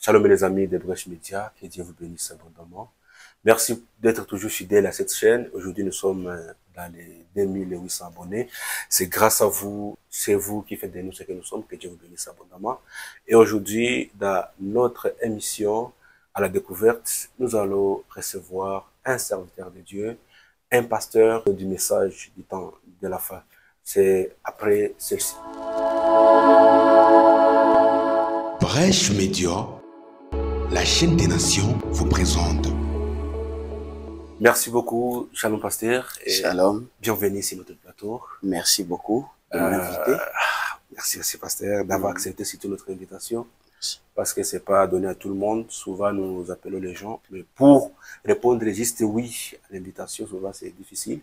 Shalom les amis de Brèche Média, que Dieu vous bénisse abondamment. Merci d'être toujours fidèles à cette chaîne. Aujourd'hui, nous sommes dans les 2800 abonnés. C'est grâce à vous, c'est vous qui faites de nous ce que nous sommes, que Dieu vous bénisse abondamment. Et aujourd'hui, dans notre émission à la découverte, nous allons recevoir un serviteur de Dieu, un pasteur du message du temps de la fin. C'est après celle-ci. Brèche Média, la chaîne des nations, vous présente. Merci beaucoup, Shalom Pasteur. Et Shalom. bienvenue sur notre plateau. Merci beaucoup de m'inviter. Merci Pasteur d'avoir accepté surtout notre invitation. Parce que c'est pas donné à tout le monde. Souvent, nous appelons les gens. Mais pour répondre juste oui à l'invitation, souvent c'est difficile.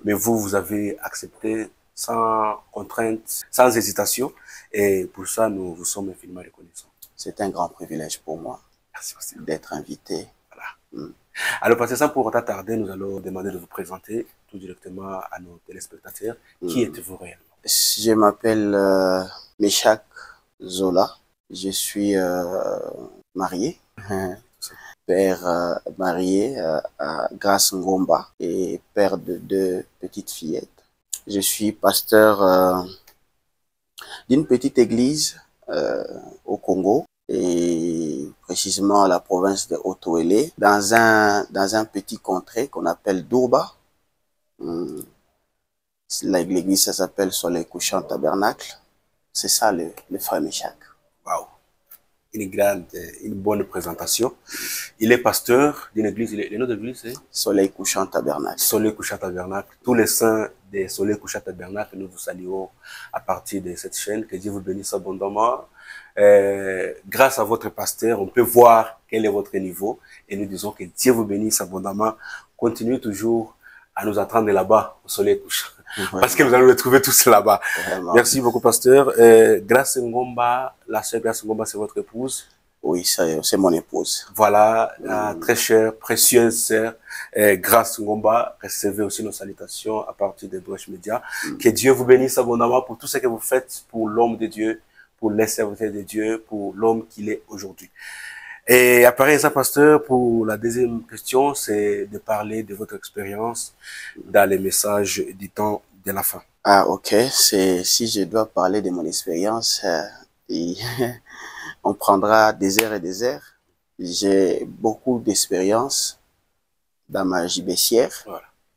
Mais vous avez accepté sans contrainte, sans hésitation. Et pour ça, nous vous sommes infiniment reconnaissants. C'est un grand privilège pour moi d'être invité. Voilà. Alors, Pasteur, sans pour autant tarder, nous allons demander de vous présenter tout directement à nos téléspectateurs. Qui êtes-vous réellement? Je m'appelle Meshak Zola. Je suis marié, père marié à Grace Ngomba et père de 2 petites fillettes. Je suis pasteur d'une petite église au Congo et précisément à la province de Haut-Ouélé, dans un petit contrée qu'on appelle Dourba. L'église, ça s'appelle Soleil Couchant Tabernacle. C'est ça le frère Meshak. Waouh! Une bonne présentation. Il est pasteur d'une église. Le nom de l'église, c'est Soleil Couchant Tabernacle. Soleil Couchant Tabernacle. Tous les saints des Soleil Couchant Tabernacle, nous vous saluons à partir de cette chaîne. Que Dieu vous bénisse abondamment. Grâce à votre pasteur, on peut voir quel est votre niveau. Et nous disons que Dieu vous bénisse abondamment. Continuez toujours à nous attendre là-bas, au Soleil Couchant. Parce que nous allons les trouver tous là-bas. Vraiment. Merci beaucoup, pasteur. Grace Ngomba, la sœur Grace Ngomba, c'est votre épouse? Oui, c'est mon épouse. Voilà, la très chère, précieuse sœur Grace Ngomba, recevez aussi nos salutations à partir de Brèche Média. Que Dieu vous bénisse abondamment pour tout ce que vous faites pour l'homme de Dieu, pour les serviteurs de Dieu, pour l'homme qu'il est aujourd'hui. Et après ça, pasteur, pour la deuxième question, c'est de parler de votre expérience dans les messages du temps de la fin. Ah, ok. Si je dois parler de mon expérience, on prendra des heures et des heures. J'ai beaucoup d'expérience dans ma vie baissière,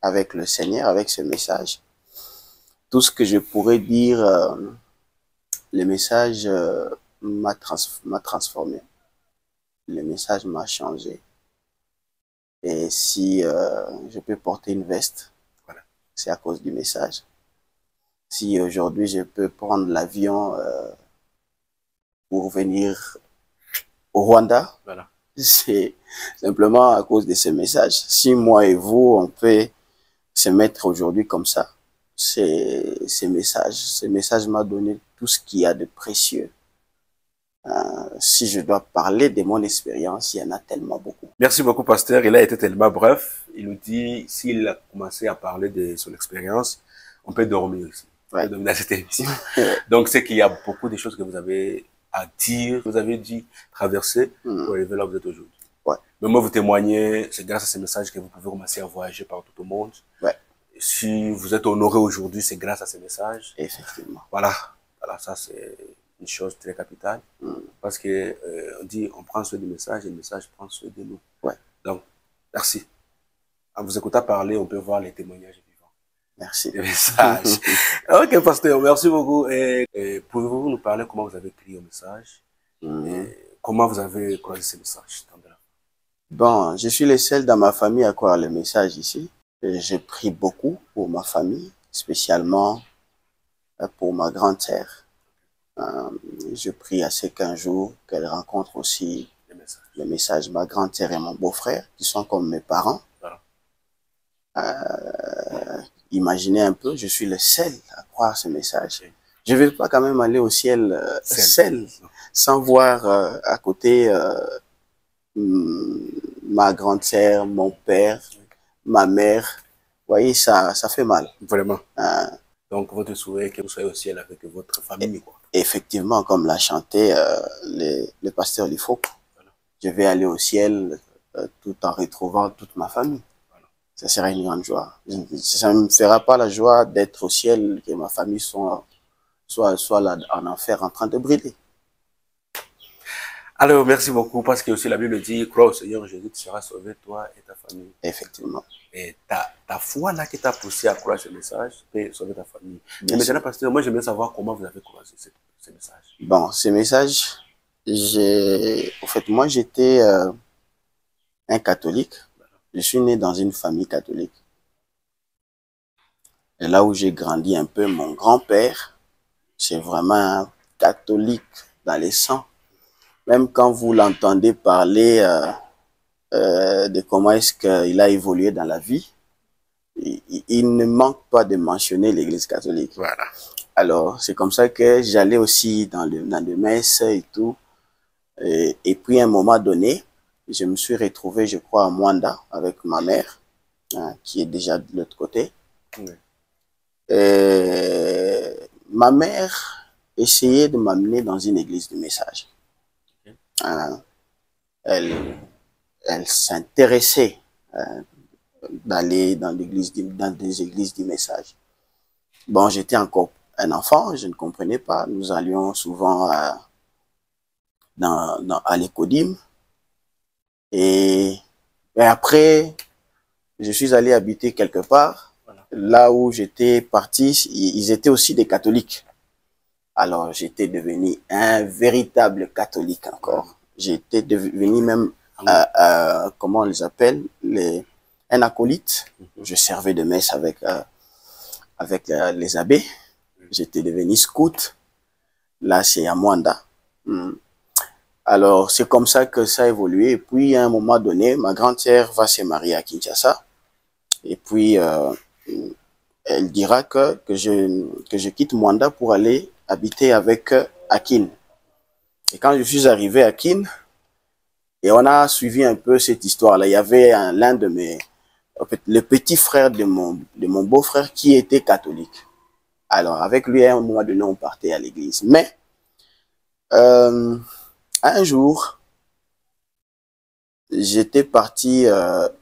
avec le Seigneur, avec ce message. Tout ce que je pourrais dire, le message m'a transformé. Le message m'a changé. Et si je peux porter une veste, c'est à cause du message. Si aujourd'hui je peux prendre l'avion pour venir au Rwanda, c'est simplement à cause de ce message. Si moi et vous, on peut se mettre aujourd'hui comme ça, ce message m'a donné tout ce qu'il y a de précieux. Si je dois parler de mon expérience, il y en a tellement beaucoup. Merci beaucoup, pasteur. Il a été tellement bref. Il nous dit, s'il a commencé à parler de son expérience, on peut dormir aussi. On peut dormir dans cette émission. Donc, c'est qu'il y a beaucoup de choses que vous avez à dire, vous avez dit traverser pour arriver là où vous êtes aujourd'hui. Mais moi, vous témoignez, c'est grâce à ces messages que vous pouvez commencer à voyager partout au monde. Si vous êtes honoré aujourd'hui, c'est grâce à ces messages. Effectivement. Voilà, ça c'est une chose très capitale. Parce que on dit, on prend soin du message et le message prend soin de nous. Donc, merci. En vous écoutant parler, on peut voir les témoignages vivants. Merci. Les messages. Ok, pasteur, merci beaucoup. Et pouvez-vous nous parler comment vous avez écrit au message? Et comment vous avez croisé ce message? Bon, je suis le seul dans ma famille à croire le message ici. J'ai pris beaucoup pour ma famille, spécialement pour ma grande sœur. Je prie à ce qu'un jour qu'elle rencontre aussi le message. Ma grande sœur et mon beau-frère, qui sont comme mes parents. Imaginez un peu, je suis le seul à croire ce message. Je ne vais pas quand même aller au ciel seul, sans voir à côté ma grande sœur, mon père, ma mère. Vous voyez, ça fait mal. Vraiment. Donc, votre souhait que vous soyez au ciel avec votre famille, quoi. Effectivement, comme l'a chanté le pasteur Lifoko. je vais aller au ciel tout en retrouvant toute ma famille. Ça sera une grande joie. Ça ne me fera pas la joie d'être au ciel, que ma famille soit là en enfer en train de brûler. Alors, merci beaucoup, parce que aussi la Bible dit, crois au Seigneur Jésus, tu seras sauvé, toi et ta famille. Effectivement. Et ta foi là qui t'a poussé à croire ce message peut sauver ta famille. Mais maintenant, pasteur, moi j'aimerais savoir comment vous avez croisé ce message. Bon, ce message, au fait, moi j'étais un catholique. Je suis né dans une famille catholique. Et là où j'ai grandi un peu, mon grand-père, c'est vraiment un catholique dans les sangs. Même quand vous l'entendez parler de comment est-ce qu'il a évolué dans la vie, il ne manque pas de mentionner l'Église catholique. Voilà. Alors, c'est comme ça que j'allais aussi dans les messes et tout. Et puis, à un moment donné, je me suis retrouvé, je crois, à Mwanda avec ma mère, hein, qui est déjà de l'autre côté. Oui. Ma mère essayait de m'amener dans une église du message. Elle s'intéressait d'aller dans des églises du message. Bon, j'étais encore un enfant, je ne comprenais pas. Nous allions souvent à l'Ecodim. Et après, je suis allé habiter quelque part. Voilà. Là où j'étais parti, ils étaient aussi des catholiques. Alors, j'étais devenu un véritable catholique encore. J'étais devenu même, comment on les appelle, un acolyte. Je servais de messe avec les abbés. J'étais devenu scout. Là, c'est à Mwanda. Alors, c'est comme ça que ça a évolué. Et puis, à un moment donné, ma grande-sœur va se marier à Kinshasa. Et puis, elle dira que je quitte Mwanda pour aller habiter avec Akin. Et quand je suis arrivé à Akin, et on a suivi un peu cette histoire-là, il y avait l'un de le petit frère de mon beau-frère qui était catholique. Alors, avec lui, à un moment donné, on partait à l'église. Mais, un jour, j'étais parti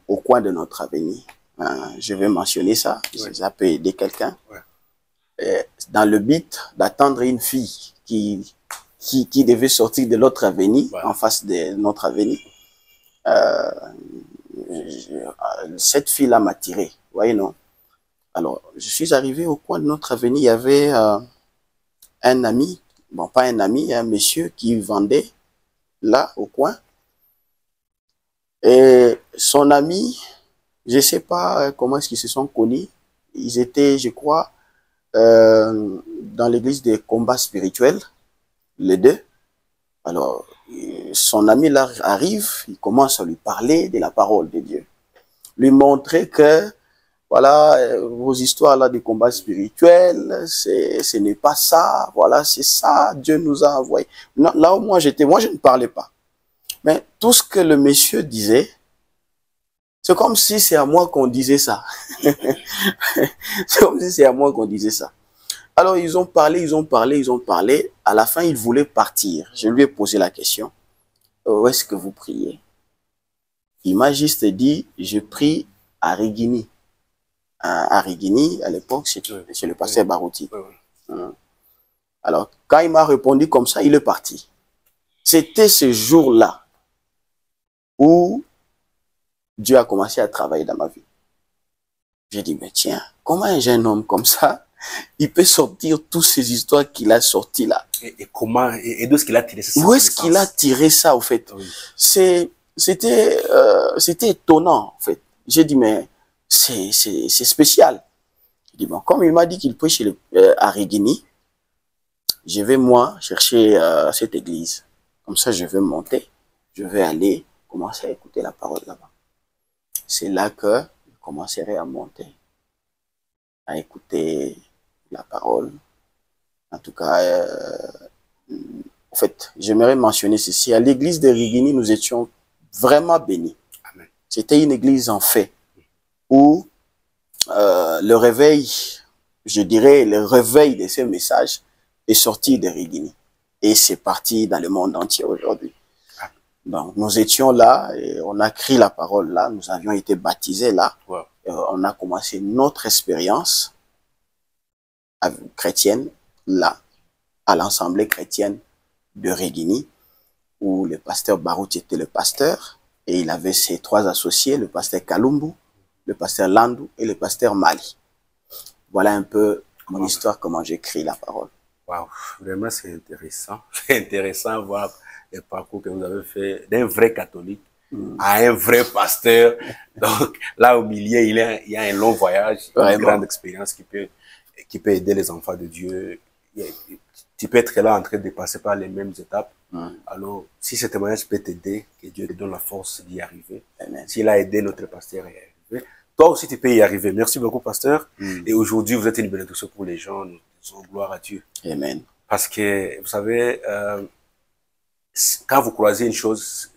au coin de notre avenue. Je vais mentionner ça, ouais. Ça peut aider quelqu'un. Ouais. Dans le but d'attendre une fille qui devait sortir de l'autre avenue, ouais. En face de notre avenue. Cette fille-là m'a tiré, vous voyez, non? Alors, je suis arrivé au coin de notre avenue, il y avait un ami, bon, pas un ami, un monsieur qui vendait là, au coin. Et son ami, je ne sais pas comment est-ce qu'ils se sont connus. Ils étaient, je crois, dans l'église des combats spirituels, les deux. Alors, son ami là arrive, il commence à lui parler de la parole de Dieu. Lui montrer que, voilà, vos histoires là de combats spirituels, ce n'est pas ça, voilà, c'est ça, Dieu nous a envoyé. Non, là où moi je ne parlais pas. Mais tout ce que le monsieur disait, c'est comme si c'est à moi qu'on disait ça. C'est comme si c'est à moi qu'on disait ça. Alors, ils ont parlé. À la fin, ils voulaient partir. Je lui ai posé la question. Où est-ce que vous priez? Il m'a juste dit, je prie à Rigini. À Rigini, à l'époque, c'est le pasteur Barouti. Alors, quand il m'a répondu comme ça, il est parti. C'était ce jour-là où Dieu a commencé à travailler dans ma vie. J'ai dit, mais tiens, comment un jeune homme comme ça, il peut sortir toutes ces histoires qu'il a sorties là? Et comment, et d'où est-ce qu'il a tiré ça? Où est-ce qu'il a tiré ça, au fait? Oui. C'était étonnant, en fait. J'ai dit, mais c'est spécial. J'ai dit, bon, comme il m'a dit qu'il prêche à Rigini, je vais, moi, chercher cette église. Comme ça, je vais monter, je vais aller commencer à écouter la parole là-bas. C'est là que je commencerai à monter, à écouter la parole. En tout cas, en fait, j'aimerais mentionner ceci. À l'église de Rigini, nous étions vraiment bénis. C'était une église en fait, où le réveil, je dirais, le réveil de ce message est sorti de Rigini. Et c'est parti dans le monde entier aujourd'hui. Donc, nous étions là, et on a crié la parole là, nous avions été baptisés là. Wow. On a commencé notre expérience chrétienne là, à l'Assemblée chrétienne de Regini, où le pasteur Barouti était le pasteur, et il avait ses 3 associés, le pasteur Kalumbu, le pasteur Landou et le pasteur Mali. Voilà un peu mon histoire, comment j'écris la parole. Waouh, vraiment c'est intéressant. C'est intéressant de voir le parcours que vous avez fait d'un vrai catholique à un vrai pasteur. Donc là au milieu, il y a un long voyage, une grande expérience qui peut aider les enfants de Dieu. Tu peux être là en train de passer par les mêmes étapes. Alors, si ce témoignage peut t'aider, que Dieu te donne la force d'y arriver. S'il a aidé notre pasteur à y arriver, toi aussi tu peux y arriver. Merci beaucoup, pasteur. Et aujourd'hui, vous êtes une bénédiction pour les gens. Nous disons gloire à Dieu. Amen. Parce que, vous savez, quand vous croisez une chose,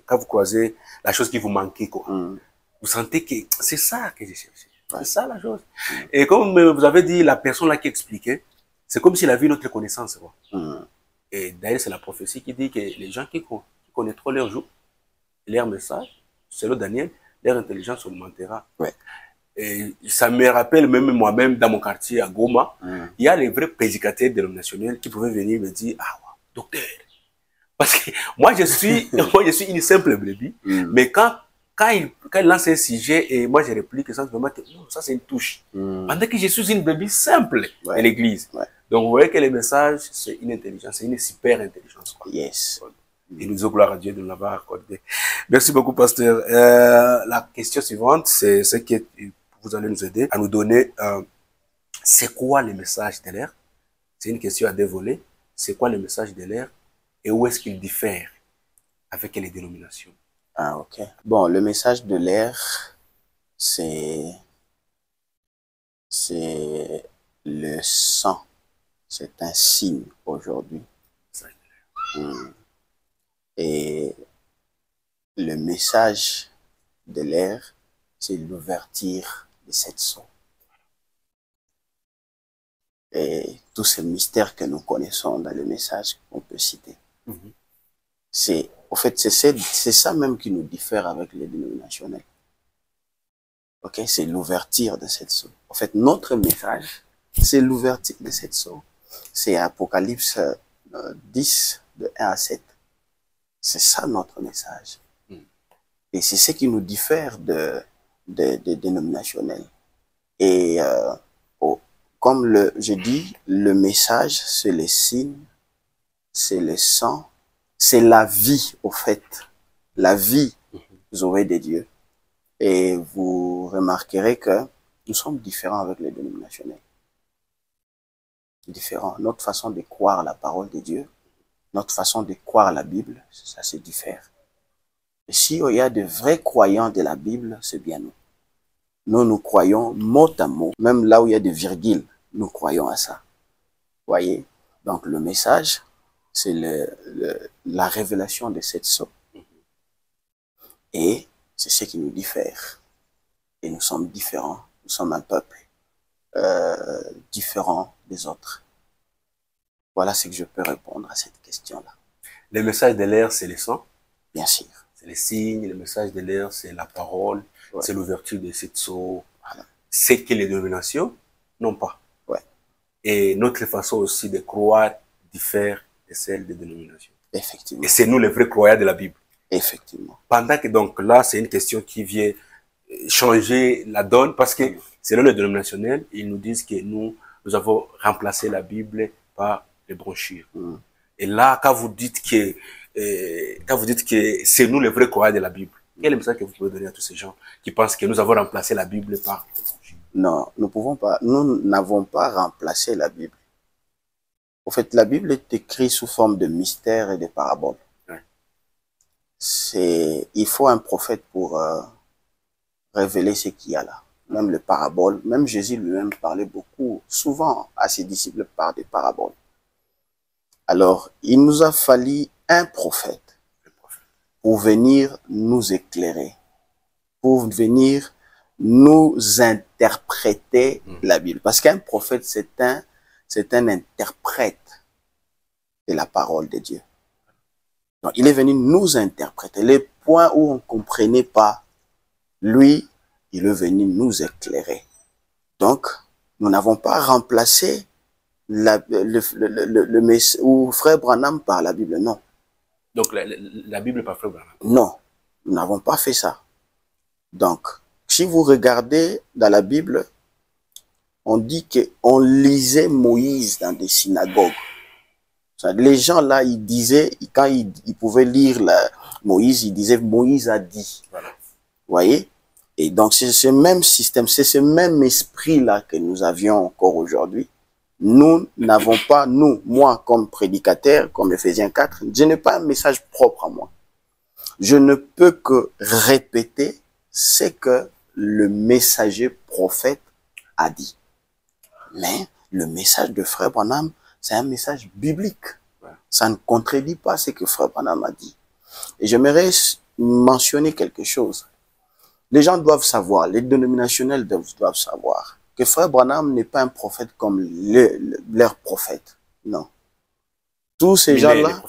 quand vous croisez la chose qui vous manquait, quoi, vous sentez que c'est ça que j'ai cherché. C'est ça la chose. Et comme vous avez dit, la personne là qui expliquait, c'est comme s'il avait une autre connaissance, quoi. Et d'ailleurs, c'est la prophétie qui dit que les gens qui connaîtront leur jour, leur message, selon Daniel, leur intelligence augmentera. Ouais. Et ça me rappelle même moi-même dans mon quartier à Goma, il y a les vrais prédicateurs dénominationnels qui pouvaient venir me dire, ah, docteur. Parce que moi, je suis une simple brebis, mais quand il lance un sujet et moi je réplique, ça c'est une touche. Pendant que je suis une brebis simple de l'église. Donc vous voyez que le message, c'est une intelligence, c'est une super intelligence, quoi. Yes. Et nous disons gloire à Dieu de nous l'avoir accordé. Merci beaucoup, pasteur. La question suivante, c'est ce que vous allez nous aider à nous donner. C'est quoi le message de l'air? C'est une question à dévoiler. C'est quoi le message de l'air et où est-ce qu'il diffère avec les dénominations? Ah, ok. Bon, le message de l'air, c'est le sang. C'est un signe aujourd'hui. Et le message de l'air, c'est l'ouverture de cette sceau. Et tous ces mystères que nous connaissons dans le message qu'on peut citer. C'est, en fait, c'est ça même qui nous diffère avec les dénominationnels. Ok, c'est l'ouverture de cette sceau. En fait, notre message, c'est l'ouverture de cette sceau. C'est Apocalypse 10, de 1 à 7. C'est ça notre message. Et c'est ce qui nous diffère des dénominationnels. Et comme je dis, le message, c'est les signes, c'est le sang, c'est la vie, au fait. La vie, vous aurez des dieux. Et vous remarquerez que nous sommes différents avec les dénominationnels. Différents. Notre façon de croire la parole de Dieu, notre façon de croire la Bible, ça se diffère. Et si il y a de vrais croyants de la Bible, c'est bien nous. Nous croyons mot à mot, même là où il y a des virgules, nous croyons à ça. Voyez? Donc le message, c'est la révélation de cette sceau. Et c'est ce qui nous diffère. Et nous sommes différents. Nous sommes un peuple différent des autres. Voilà ce que je peux répondre à cette question-là. Le message de l'air, c'est le sang. Bien sûr. C'est les signes. Le message de l'air, c'est la parole. C'est l'ouverture de cette sceau. C'est que les dénominations n'ont pas. Et notre façon aussi de croire diffère de celle des dénominations. Effectivement. Et c'est nous les vrais croyants de la Bible. Effectivement. Pendant que donc là, c'est une question qui vient changer la donne parce que selon les dénominationnels, ils nous disent que nous avons remplacé la Bible par les brochures. Et là, quand vous dites que c'est nous les vrais croyants de la Bible, quel est le message que vous pouvez donner à tous ces gens qui pensent que nous avons remplacé la Bible par les brochures? Non, nous n'avons pas remplacé la Bible. En fait, la Bible est écrite sous forme de mystères et de paraboles. Il faut un prophète pour révéler ce qu'il y a là. Même les paraboles, même Jésus lui-même parlait beaucoup, souvent à ses disciples par des paraboles. Alors, il nous a fallu un prophète pour venir nous éclairer, pour venir nous interpréter la Bible. Parce qu'un prophète, c'est un interprète de la parole de Dieu. Donc, il est venu nous interpréter. Les points où on ne comprenait pas, lui, il est venu nous éclairer. Donc, nous n'avons pas remplacé ou Frère Branham par la Bible, non. Donc, la Bible par Frère Branham? Non, nous n'avons pas fait ça. Donc, si vous regardez dans la Bible, on dit qu'on lisait Moïse dans des synagogues. Les gens là, ils disaient, quand ils pouvaient lire Moïse, ils disaient Moïse a dit. Voilà. Vous voyez? Et donc, c'est ce même système, c'est ce même esprit-là que nous avions encore aujourd'hui. Nous n'avons pas, moi comme prédicateur, comme Ephésiens 4, je n'ai pas un message propre à moi. Je ne peux que répéter ce que le messager prophète a dit. Mais le message de Frère Branham, c'est un message biblique. Ça ne contredit pas ce que Frère Branham a dit. Et j'aimerais mentionner quelque chose. Les gens doivent savoir, les dénominationnels doivent savoir que Frère Branham n'est pas un prophète comme leur prophète. Non. Tous ces gens-là,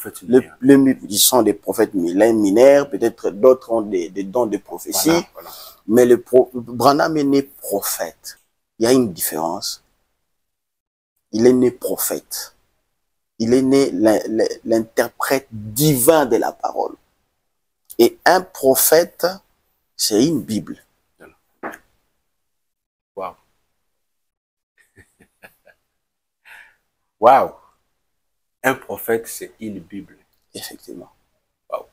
ils sont des prophètes millénaires, peut-être d'autres ont des dons de prophétie, voilà. Mais Branham est né prophète. Il y a une différence. Il est né prophète. Il est né l'interprète divin de la parole. Et un prophète, c'est une Bible. Wow. Wow. Un prophète, c'est une Bible. Effectivement. Wow.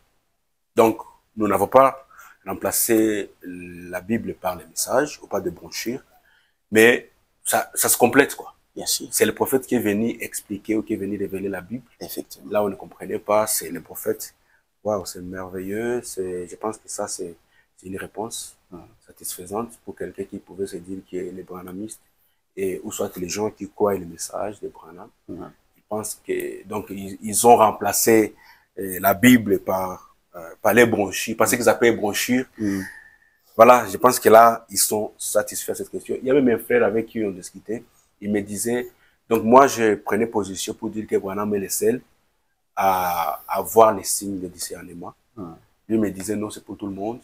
Donc, nous n'avons pas remplacé la Bible par les messages ou par des brochures, mais ça se complète, quoi. Bien sûr. C'est le prophète qui est venu expliquer ou qui est venu révéler la Bible. Effectivement. Là, on ne comprenait pas, c'est le prophète. Waouh, c'est merveilleux. Je pense que ça, c'est une réponse satisfaisante pour quelqu'un qui pouvait se dire qu'il est branhamiste, et ou soit les gens qui croient le message de Branham. Je pense que, donc, ils ont remplacé la Bible par les brochures, par ce qu'ils appellent brochures. Voilà, je pense que là, ils sont satisfaits de cette question. Il y avait même un frère avec qui on discutait. Il me disait, donc moi, je prenais position pour dire que Branham est le seul à voir les signes de discernement. Lui me disait, non, c'est pour tout le monde.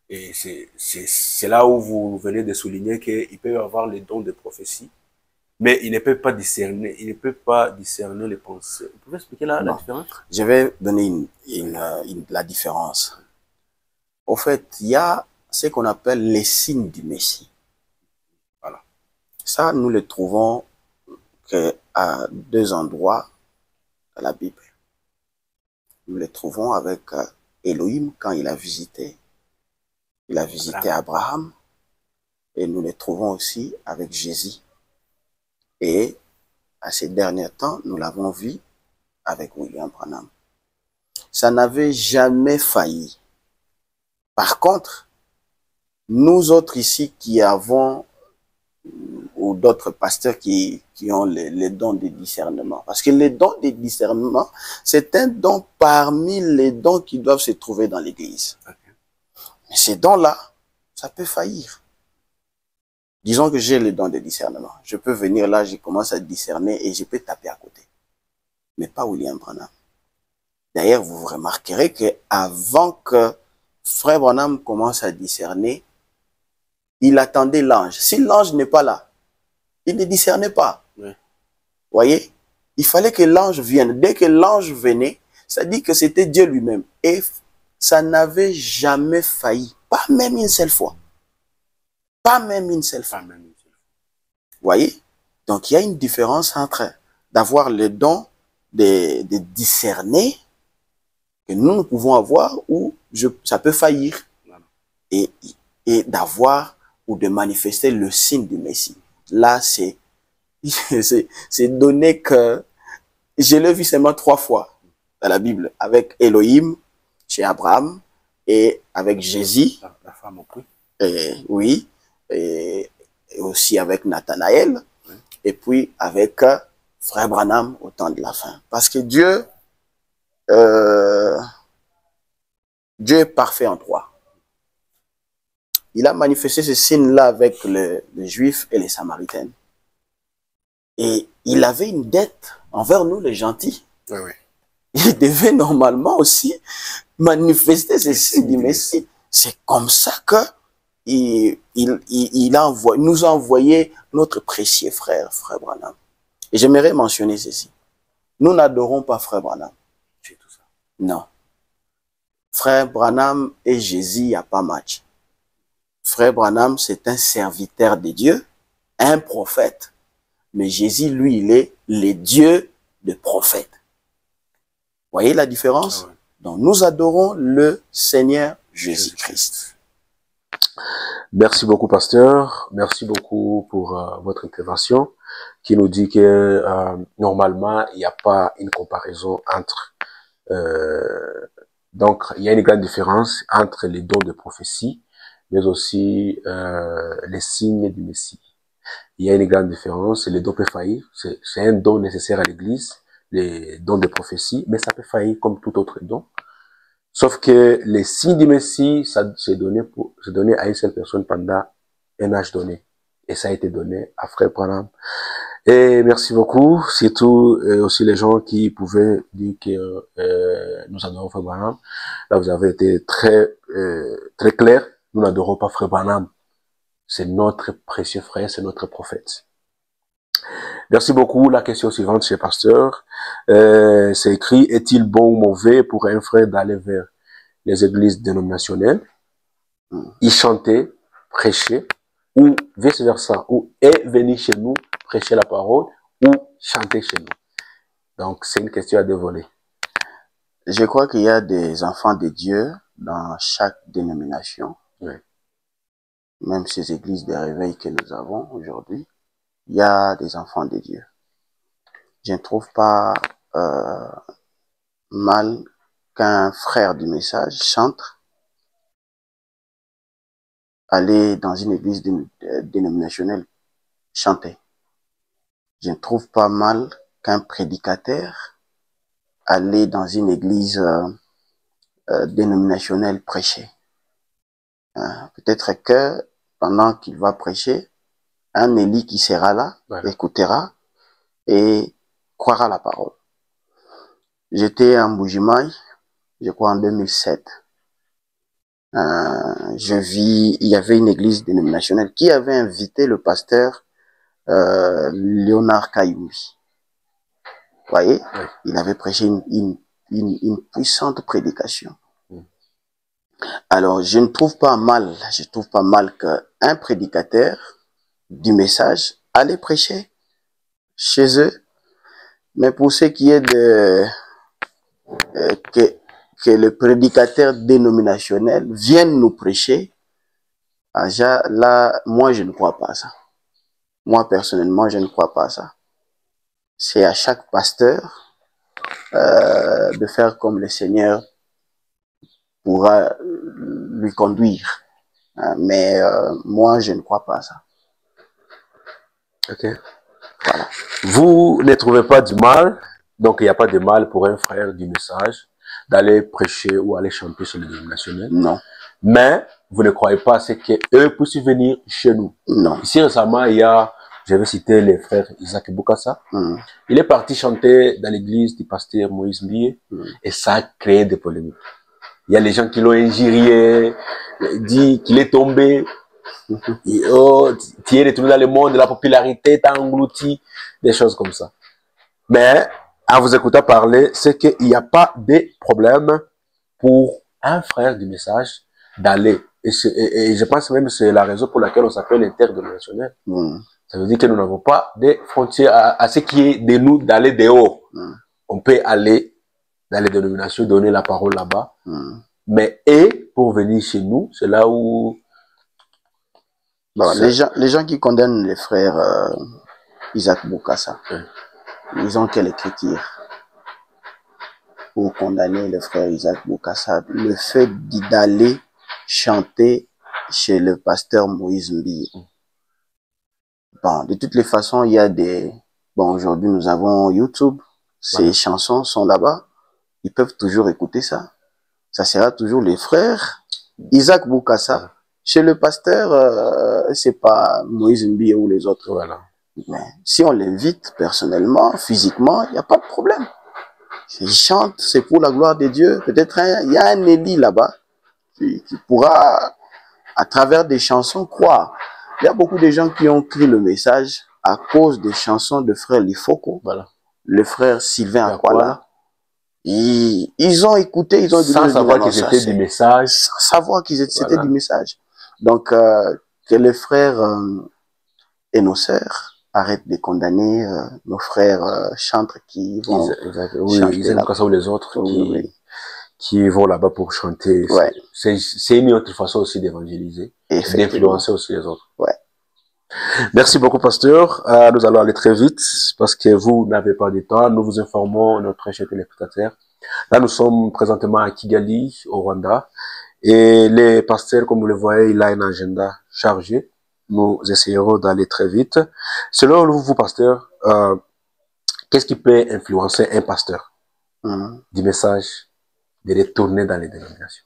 Et c'est là où vous venez de souligner qu'il peut avoir les dons de prophétie, mais il ne peut pas discerner, les pensées. Vous pouvez expliquer la différence? Je vais donner la différence. Au fait, il y a ce qu'on appelle les signes du Messie. Voilà. Ça, nous le trouvons à deux endroits dans la Bible. Nous le trouvons avec Elohim quand il a visité. Il a visité Abraham. Et nous le trouvons aussi avec Jésus. Et à ces derniers temps, nous l'avons vu avec William Branham. Ça n'avait jamais failli. Par contre, nous autres ici qui avons, ou d'autres pasteurs qui ont les dons de discernement, parce que les dons de discernement, c'est un don parmi les dons qui doivent se trouver dans l'Église. Mais ces dons-là, ça peut faillir. Disons que j'ai le don de discernement. Je peux venir là, je commence à discerner et je peux taper à côté. Mais pas William Branham. D'ailleurs, vous remarquerez qu'avant que Frère Branham commence à discerner, il attendait l'ange. Si l'ange n'est pas là, il ne discernait pas. Oui. Voyez? Il fallait que l'ange vienne. Dès que l'ange venait, ça dit que c'était Dieu lui-même. Et ça n'avait jamais failli. Pas même une seule fois. Pas même une seule fois. Vous voyez? Donc, il y a une différence entre d'avoir le don de discerner, que nous pouvons avoir, ou ça peut faillir, et d'avoir ou de manifester le signe du Messie. Là, c'est donné que je l'ai vu seulement 3 fois dans la Bible, avec Elohim, chez Abraham, et avec Jésus. La femme au prix. Oui. Et aussi avec Nathanaël, et puis avec Frère Branham au temps de la fin. Parce que Dieu est parfait en 3. Il a manifesté ce signe-là avec les Juifs et les Samaritaines. Et il avait une dette envers nous, les gentils. Oui, oui. il devait normalement aussi manifester ces signes du Messie. C'est comme ça que il nous a envoyé notre précieux frère, frère Branham. Et j'aimerais mentionner ceci. Nous n'adorons pas frère Branham. C'est tout ça. Non. Frère Branham et Jésus, il n'y a pas match. Frère Branham, c'est un serviteur de Dieu, un prophète. Mais Jésus, lui, il est le Dieu des prophètes. Voyez la différence? Ah ouais. Donc, nous adorons le Seigneur Jésus-Christ. Merci beaucoup, pasteur. Merci beaucoup pour votre intervention qui nous dit que normalement, il n'y a pas une comparaison entre... donc, il y a une grande différence entre les dons de prophétie, mais aussi les signes du Messie. Il y a une grande différence. Les dons peuvent faillir. C'est un don nécessaire à l'Église, les dons de prophétie, mais ça peut faillir comme tout autre don. Sauf que les signes du Messie, ça c'est donné à une seule personne pendant un âge donné. Et ça a été donné à Frère Branham. Et merci beaucoup. Surtout aussi les gens qui pouvaient dire que nous adorons Frère Branham. Là, vous avez été très clair. Nous n'adorons pas Frère Branham. C'est notre précieux frère, c'est notre prophète. Merci beaucoup. La question suivante chez Pasteur, c'est écrit, est-il bon ou mauvais pour un frère d'aller vers les églises dénominationnelles, y chanter, prêcher, ou vice versa, ou est venir chez nous, prêcher la parole, ou chanter chez nous? Donc, c'est une question à dévoiler. Je crois qu'il y a des enfants de Dieu dans chaque dénomination. Oui. Même ces églises de réveil que nous avons aujourd'hui, il y a des enfants de Dieu. Je ne trouve pas mal qu'un frère du message chante, aller dans une église dénominationnelle chanter. Je ne trouve pas mal qu'un prédicateur aller dans une église dénominationnelle prêcher. Peut-être que pendant qu'il va prêcher, un Élie qui sera là, voilà, écoutera et croira la parole. J'étais en Bujimaï, je crois en 2007. Il y avait une église dénominationnelle qui avait invité le pasteur Léonard Kayumbi. Vous voyez, oui, il avait prêché une puissante prédication. Alors, je trouve pas mal qu'un prédicateur du message allait prêcher chez eux, mais pour ce qui est de que le prédicateur dénominationnel vienne nous prêcher, là, moi, je ne crois pas à ça. Moi, personnellement, je ne crois pas à ça. C'est à chaque pasteur de faire comme le Seigneur pourra lui conduire. Mais moi, je ne crois pas à ça. Ok. Voilà. Vous ne trouvez pas du mal, donc il n'y a pas de mal pour un frère du message d'aller prêcher ou aller chanter sur le dénominationnel? Non. Mais vous ne croyez pas à ce qu'eux puissent venir chez nous? Non. Ici récemment, il y a, j'avais cité les frères Isaac Boukassa. Il est parti chanter dans l'église du pasteur Moïse Mbié et ça a créé des polémiques. Il y a les gens qui l'ont injurié, dit qu'il est tombé. Oh, tu es retourné dans le monde de la popularité, t'as englouti, des choses comme ça. Mais, en vous écoutant parler, c'est qu'il n'y a pas de problème pour un frère du message d'aller. Et je pense même que c'est la raison pour laquelle on s'appelle interdénominationnel. Ça veut dire que nous n'avons pas de frontières à ce qui est de nous d'aller dehors. On peut aller dans les dénominations, donner la parole là-bas. Mais pour venir chez nous, c'est là où... Bon, les gens qui condamnent les frères Isaac Boukassa, ils ont quelle écriture pour condamner le frère Isaac Boukassa? Le fait d'aller chanter chez le pasteur Moïse Mbié. Bon, de toutes les façons, il y a des... Bon, aujourd'hui, nous avons YouTube. Ces chansons sont là-bas. Ils peuvent toujours écouter ça. Ça sera toujours les frères Isaac Boukassa. Chez le pasteur, c'est pas Moïse Mbié ou les autres. Voilà. Mais si on l'invite personnellement, physiquement, il n'y a pas de problème. Ils chantent, c'est pour la gloire de Dieu. Peut-être il y a un Élie là-bas qui pourra, à travers des chansons, croire. Il y a beaucoup de gens qui ont pris le message à cause des chansons de frère Lifoko, Voilà. le frère Sylvain Akwala. Ils ont écouté, ils ont sans savoir qu'ils étaient du message. Sans savoir qu'ils étaient du message. Donc, que les frères et nos sœurs arrêtent de condamner nos frères chantres qui vont chanter. Ils aiment comme ça ou les autres qui vont là-bas pour chanter. Ouais. C'est une autre façon aussi d'évangéliser, d'influencer aussi les autres. Ouais. Merci beaucoup, pasteur. Nous allons aller très vite parce que vous n'avez pas de temps. Nous vous informons, notre très chers téléspectateurs. Là, nous sommes présentement à Kigali, au Rwanda. Et les pasteurs, comme vous le voyez, il a un agenda chargé. Nous essayerons d'aller très vite. Selon vous, pasteur, qu'est-ce qui peut influencer un pasteur du message de retourner dans les dénominations?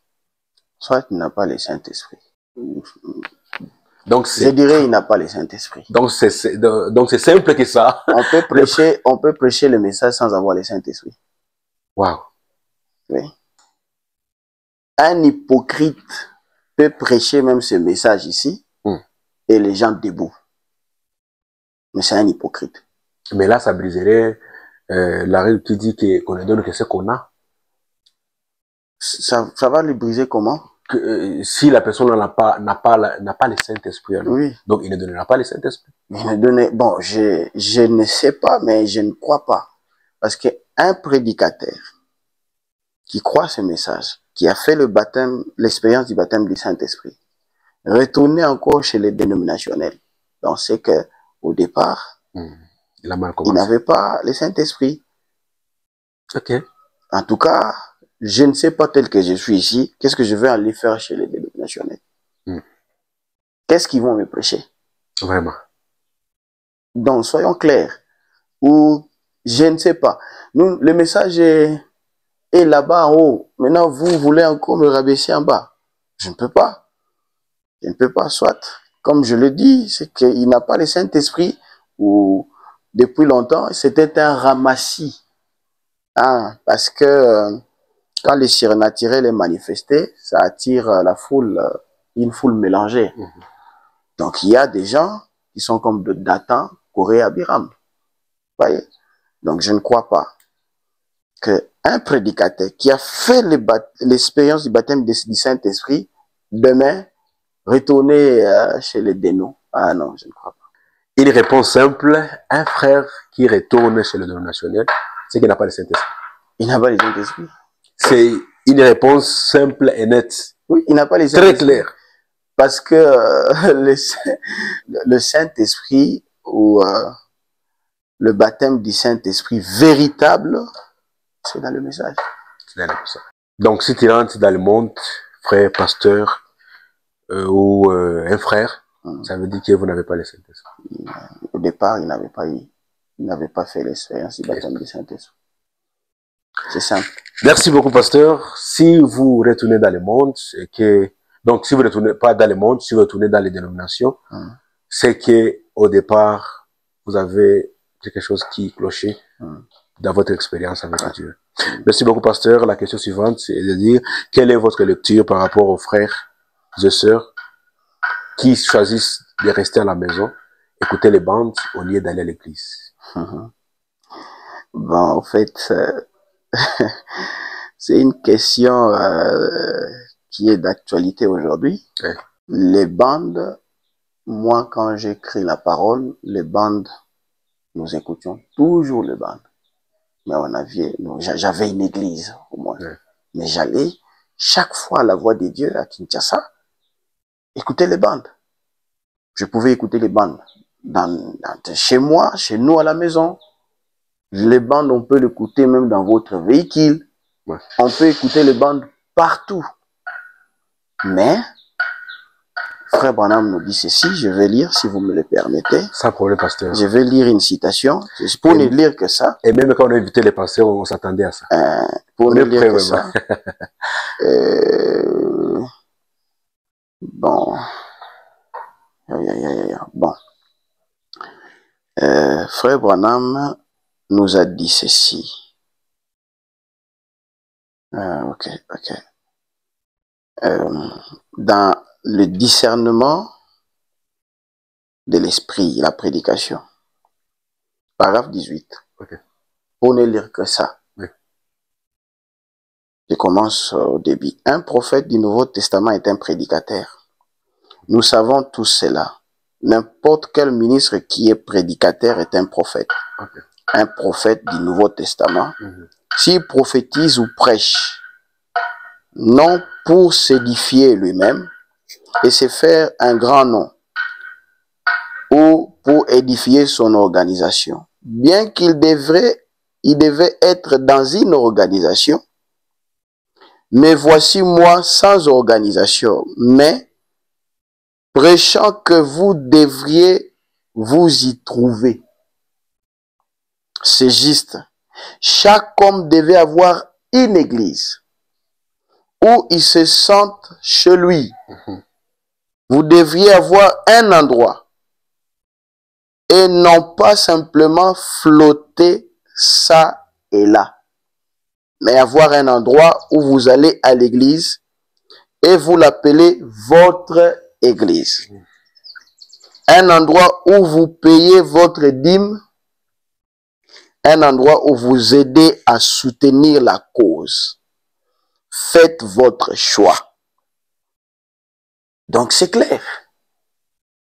Soit il n'a pas le Saint-Esprit. Donc je dirais il n'a pas le Saint-Esprit. Donc c'est simple que ça. On peut prêcher le message sans avoir le Saint-Esprit. Wow. Oui. Un hypocrite peut prêcher même ce message ici et les gens debout. Mais c'est un hypocrite. Mais là, ça briserait la règle qui dit qu'on ne donne que ce qu'on a. Ça va le briser comment? Si la personne n'a pas le Saint-Esprit, oui. Donc il ne donnera pas le Saint-Esprit. Bon, je ne sais pas, mais je ne crois pas. Parce qu'un prédicateur qui croit ce message, qui a fait le baptême, l'expérience du baptême du Saint-Esprit, retourner encore chez les dénominationnels. Donc c'est que au départ, il n'avait pas le Saint-Esprit. Ok. En tout cas, je ne sais pas tel que je suis ici, qu'est-ce que je vais aller faire chez les dénominationnels? Qu'est-ce qu'ils vont me prêcher? Vraiment. Donc, soyons clairs. Ou, je ne sais pas. Nous, le message est là-bas en haut. Maintenant, vous voulez encore me rabaisser en bas. Je ne peux pas. Je ne peux pas. Soit, comme je le dis, c'est qu'il n'a pas le Saint-Esprit, ou depuis longtemps, c'était un ramassis. Parce que quand le surnaturel est manifesté, ça attire la foule, une foule mélangée. Donc, il y a des gens qui sont comme Dathan, Corée, Abiram. Voyez? Donc, je ne crois pas qu'un prédicateur qui a fait l'expérience du baptême du Saint-Esprit, demain, retourner chez les dénos. Ah non, je ne crois pas. Une réponse simple, un frère qui retourne chez le dénominationnel, c'est qu'il n'a pas le Saint-Esprit. Il n'a pas le Saint-Esprit. C'est une réponse simple et nette. Oui, il n'a pas le Saint-Esprit. Très clair. Parce que le Saint-Esprit ou le baptême du Saint-Esprit véritable, c'est dans le message. C'est dans le message. Donc, si tu rentres dans le monde, frère, pasteur ou un frère, ça veut dire que vous n'avez pas le Saint-Esprit. Au départ, il n'avait pas fait l'expérience du baptême du Saint-Esprit. C'est simple. Merci beaucoup, pasteur. Si vous retournez dans le monde, donc si vous ne retournez pas dans le monde, si vous retournez dans les dénominations, c'est que au départ, vous avez quelque chose qui clochait dans votre expérience avec Dieu. Merci beaucoup, pasteur. La question suivante, c'est de dire, quelle est votre lecture par rapport aux frères et sœurs qui choisissent de rester à la maison, écouter les bandes au lieu d'aller à l'église? Bon, en fait, c'est une question qui est d'actualité aujourd'hui. Ouais. Les bandes, moi, quand j'écris la parole, les bandes, nous écoutions toujours les bandes. Mais j'avais une église, au moins. Ouais. Mais j'allais chaque fois à la voix de Dieu à Kinshasa, écouter les bandes. Je pouvais écouter les bandes chez moi, chez nous à la maison. Les bandes, on peut l'écouter même dans votre véhicule. Ouais. On peut écouter les bandes partout. Mais, frère Branham nous dit ceci, je vais lire, si vous me le permettez. Sans problème, pasteur. Je vais lire une citation. Pour ne lire que ça. Et même quand on a invité les pasteurs, on s'attendait à ça. Pour ne lire que ça. Bon. Bon. Frère Branham nous a dit ceci. Ok, ok. Dans le discernement de l'esprit, la prédication, paragraphe 18. Ok. Pour ne lire que ça. Oui. Je commence au début. Un prophète du Nouveau Testament est un prédicateur. Nous savons tous cela. N'importe quel ministre qui est prédicateur est un prophète. Okay. Un prophète du Nouveau Testament, s'il prophétise ou prêche, non pour s'édifier lui-même et se faire un grand nom, ou pour édifier son organisation, bien qu'il devait être dans une organisation, mais voici moi sans organisation, mais prêchant que vous devriez vous y trouver. C'est juste. Chaque homme devait avoir une église où il se sente chez lui. Vous devriez avoir un endroit et non pas simplement flotter ça et là, mais avoir un endroit où vous allez à l'église et vous l'appelez votre église. Un endroit où vous payez votre dîme, un endroit où vous aidez à soutenir la cause. Faites votre choix. Donc c'est clair.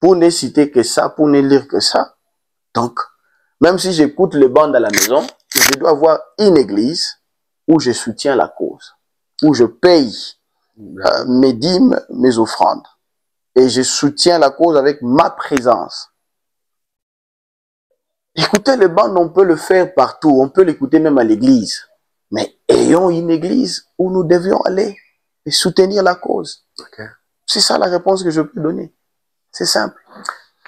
Pour ne citer que ça, pour ne lire que ça. Donc, même si j'écoute les bandes à la maison, je dois avoir une église où je soutiens la cause, où je paye mes dîmes, mes offrandes. Et je soutiens la cause avec ma présence. Écouter les bandes, on peut le faire partout. On peut l'écouter même à l'église. Mais ayons une église où nous devions aller et soutenir la cause. Okay. C'est ça la réponse que je peux donner. C'est simple.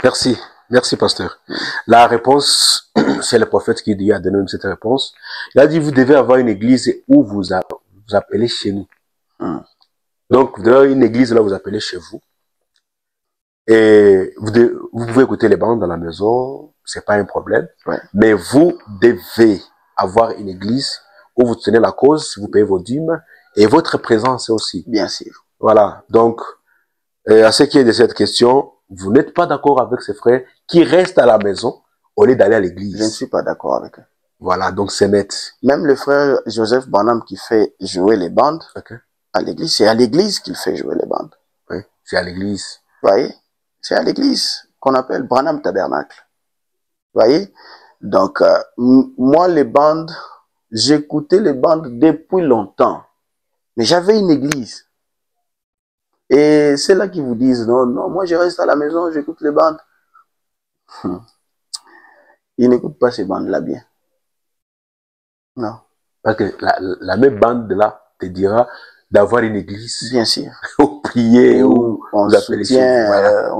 Merci. Merci, pasteur. La réponse, c'est le prophète qui a donné cette réponse. Il a dit, vous devez avoir une église où vous appelez chez nous. Donc, vous devez avoir une église là où vous appelez chez vous. Et vous pouvez écouter les bandes dans la maison, c'est pas un problème. Ouais. Mais vous devez avoir une église où vous tenez la cause, vous payez vos dîmes et votre présence aussi. Bien sûr. Voilà. Donc, à ce qui est de cette question, vous n'êtes pas d'accord avec ces frères qui restent à la maison au lieu d'aller à l'église. Je ne suis pas d'accord avec eux. Voilà, donc c'est net. Même le frère Joseph Branham qui fait jouer les bandes à l'église, c'est à l'église qu'il fait jouer les bandes. Oui, c'est à l'église. Vous voyez? C'est à l'église qu'on appelle Branham Tabernacle. Vous voyez? Donc, moi, les bandes, j'écoutais les bandes depuis longtemps. Mais j'avais une église. Et c'est là qu'ils vous disent, non, non, moi je reste à la maison, j'écoute les bandes. Ils n'écoutent pas ces bandes-là bien. Non. Parce que la même bande là te dira d'avoir une église. Bien sûr. Ou prier, ou on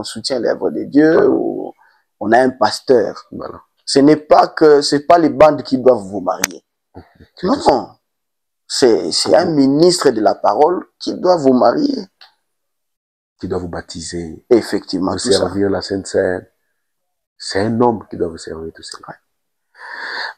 soutient l'œuvre de Dieu, voilà. Ou on a un pasteur. Voilà. Ce n'est pas que, c'est pas les bandes qui doivent vous marier. Non, non. C'est un ministre de la parole qui doit vous marier. Qui doit vous baptiser. Effectivement. Vous servir la Sainte Seine. C'est un homme qui doit vous servir tout ça. Ouais.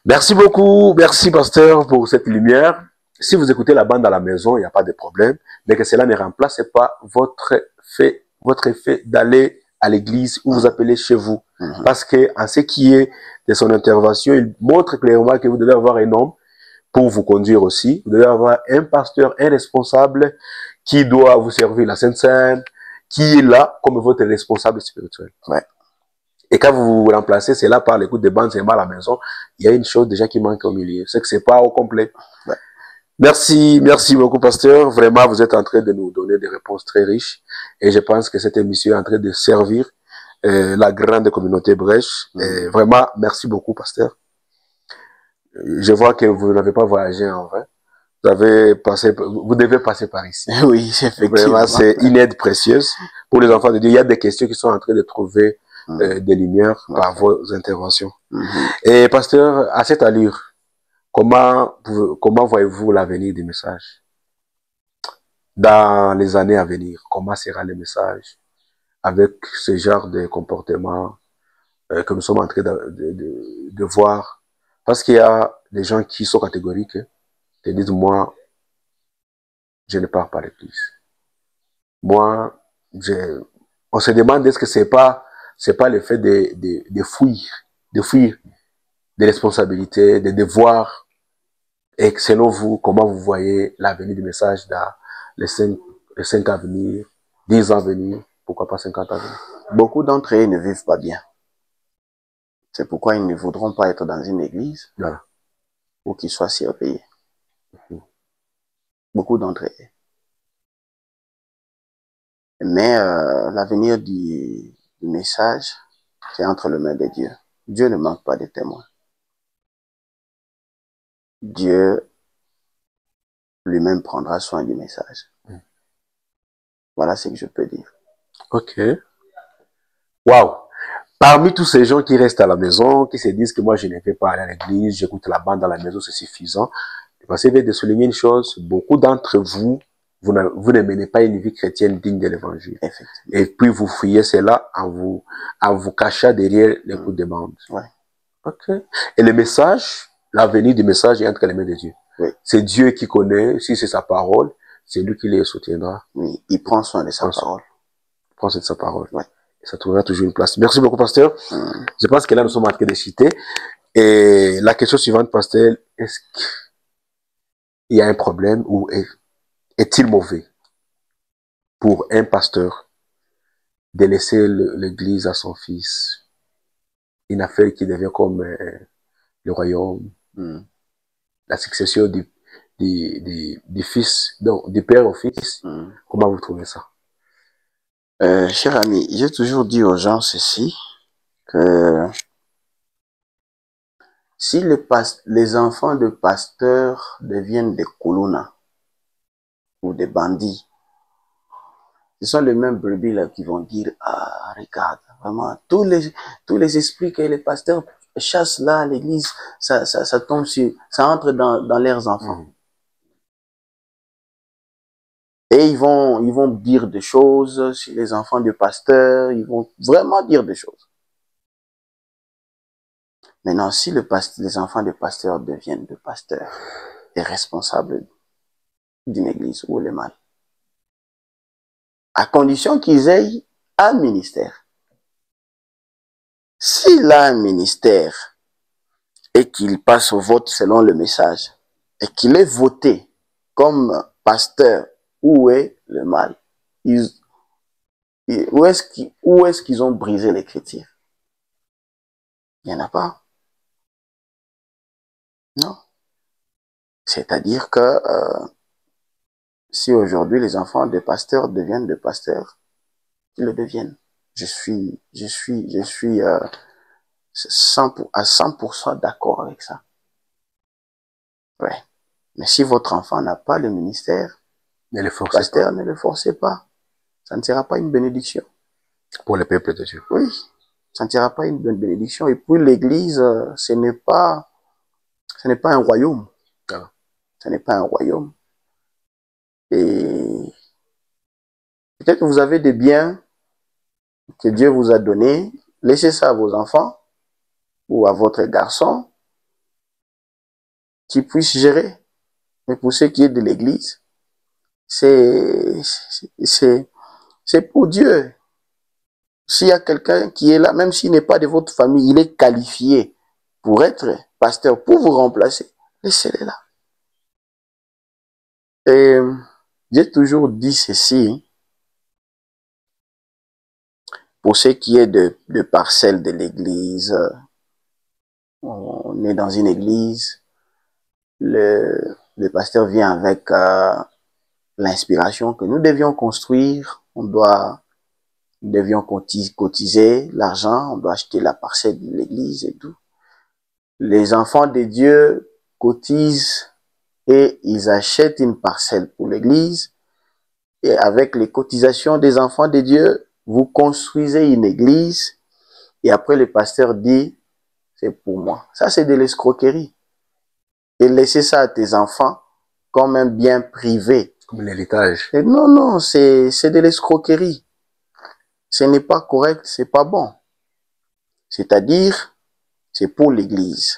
Merci beaucoup. Merci, pasteur, pour cette lumière. Si vous écoutez la bande à la maison, il n'y a pas de problème. Mais que cela ne remplace pas votre effet d'aller à l'église où vous appelez chez vous. Parce que, en ce qui est de son intervention, il montre clairement que vous devez avoir un homme pour vous conduire aussi. Vous devez avoir un pasteur, un responsable qui doit vous servir la Sainte Seine, qui est là comme votre responsable spirituel. Ouais. Et quand vous vous remplacez, c'est là par l'écoute des bandes, c'est mal à la maison. Il y a une chose déjà qui manque au milieu. C'est que c'est pas au complet. Ouais. Merci beaucoup, pasteur. Vraiment, vous êtes en train de nous donner des réponses très riches. Et je pense que cette émission est en train de servir la grande communauté Brèche. Et vraiment, merci beaucoup, pasteur. Je vois que vous n'avez pas voyagé en vrai. Vous devez passer par ici. Oui, effectivement. Vraiment, c'est une aide précieuse pour les enfants de Dieu. Il y a des questions qui sont en train de trouver des lumières par vos interventions. Et pasteur, à cette allure, comment voyez-vous l'avenir du message? Dans les années à venir, comment sera le message avec ce genre de comportement que nous sommes en train de voir? Parce qu'il y a des gens qui sont catégoriques, qui disent, moi, je ne pars pas à l'église. Moi, on se demande est-ce que c'est pas le fait de fuir des responsabilités, des devoirs. Et selon vous, comment vous voyez l'avenir du message dans les 5 à venir, 10 ans à venir, pourquoi pas 50 à venir? Beaucoup d'entre eux ne vivent pas bien. C'est pourquoi ils ne voudront pas être dans une église, voilà, ou qu'ils soient surveillés. Beaucoup d'entre eux. Mais l'avenir du message, c'est entre les mains de Dieu. Dieu ne manque pas de témoins. Dieu lui-même prendra soin du message. Voilà ce que je peux dire. Ok. Waouh. Parmi tous ces gens qui restent à la maison, qui se disent que moi je ne vais pas aller à l'église, j'écoute la bande à la maison, c'est suffisant. Parce que de souligner une chose, beaucoup d'entre vous, vous ne menez pas une vie chrétienne digne de l'évangile. Et puis vous fuyez cela en vous cachant derrière les coups de bande. Ouais. Ok. Et le message, l'avenir du message est entre les mains de Dieu. Oui. C'est Dieu qui connaît, si c'est sa parole, c'est lui qui les soutiendra. Oui, il prend soin de sa parole. Il prend soin de sa parole. Ouais. Et ça trouvera toujours une place. Merci beaucoup, pasteur. Je pense que là, nous sommes en train de citer. Et la question suivante, pasteur, est-ce qu'il y a un problème ou est-il mauvais pour un pasteur de laisser l'église à son fils? Une affaire qui devient comme le royaume, la succession du fils, donc du père au fils. Comment vous trouvez ça? Cher ami, j'ai toujours dit aux gens ceci, que si les enfants de pasteurs deviennent des koulouna ou des bandits, ce sont les mêmes brebis là qui vont dire, ah, regarde, vraiment, tous les esprits que les pasteurs chassent là à l'église, ça tombe sur, ça entre dans leurs enfants. Et ils vont dire des choses sur les enfants du pasteur, ils vont vraiment dire des choses. Maintenant, si les enfants des pasteurs deviennent des pasteurs et responsables d'une église, où le mal, à condition qu'ils aient un ministère. S'il a un ministère et qu'il passe au vote selon le message et qu'il est voté comme pasteur, où est le mal? Où est-ce qu'ils ont brisé l'écriture? Il n'y en a pas. Non. C'est-à-dire que si aujourd'hui les enfants de pasteurs deviennent de pasteurs, ils le deviennent. Je suis à 100% d'accord avec ça. Ouais. Mais si votre enfant n'a pas le ministère, ne le forcez pasteur, pas. ne le forcez pas. Ça ne sera pas une bénédiction. Pour le peuple de Dieu. Oui. Ça ne sera pas une bonne bénédiction. Et puis l'église, ce n'est pas un royaume. Ah. Ce n'est pas un royaume. Et peut-être que vous avez des biens que Dieu vous a donnés. Laissez ça à vos enfants ou à votre garçon qui puisse gérer. Mais pour ce qui est de l'église, c'est pour Dieu. S'il y a quelqu'un qui est là, même s'il n'est pas de votre famille, il est qualifié pour être pasteur, pour vous remplacer, laissez-le là. Et j'ai toujours dit ceci, pour ce qui est de parcelles de l'église, on est dans une église, le pasteur vient avec l'inspiration que nous devions construire, nous devions cotiser l'argent, on doit acheter la parcelle de l'église et tout. Les enfants de Dieu cotisent et ils achètent une parcelle pour l'église. Et avec les cotisations des enfants de Dieu, vous construisez une église. Et après, le pasteur dit, c'est pour moi. Ça, c'est de l'escroquerie. Et laisser ça à tes enfants comme un bien privé. Comme l'héritage. Non, c'est de l'escroquerie. Ce n'est pas correct, c'est pas bon. C'est-à-dire, c'est pour l'église.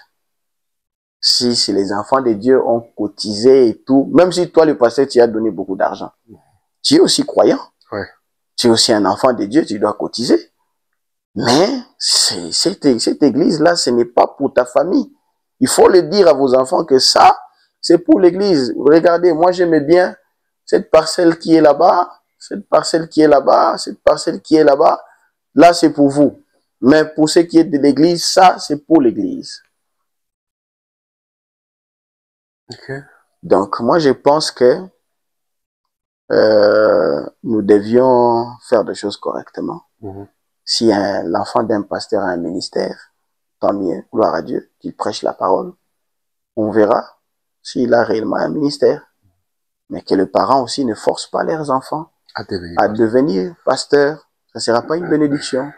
si les enfants de Dieu ont cotisé et tout, même si toi, le pasteur, tu as donné beaucoup d'argent, tu es aussi croyant. Ouais. Tu es aussi un enfant de Dieu, tu dois cotiser. Mais cette église-là, ce n'est pas pour ta famille. Il faut le dire à vos enfants que ça, c'est pour l'église. Regardez, moi j'aimais bien cette parcelle qui est là-bas, cette parcelle qui est là-bas, cette parcelle qui est là-bas. Là, c'est pour vous. Mais pour ce qui est de l'église, ça, c'est pour l'église. Okay. Donc, moi, je pense que nous devions faire des choses correctement. Si l'enfant d'un pasteur a un ministère, tant mieux, gloire à Dieu, qu'il prêche la parole. On verra s'il a réellement un ministère. Mais que les parents aussi ne forcent pas leurs enfants à devenir pasteur. Ça ne sera pas une bénédiction.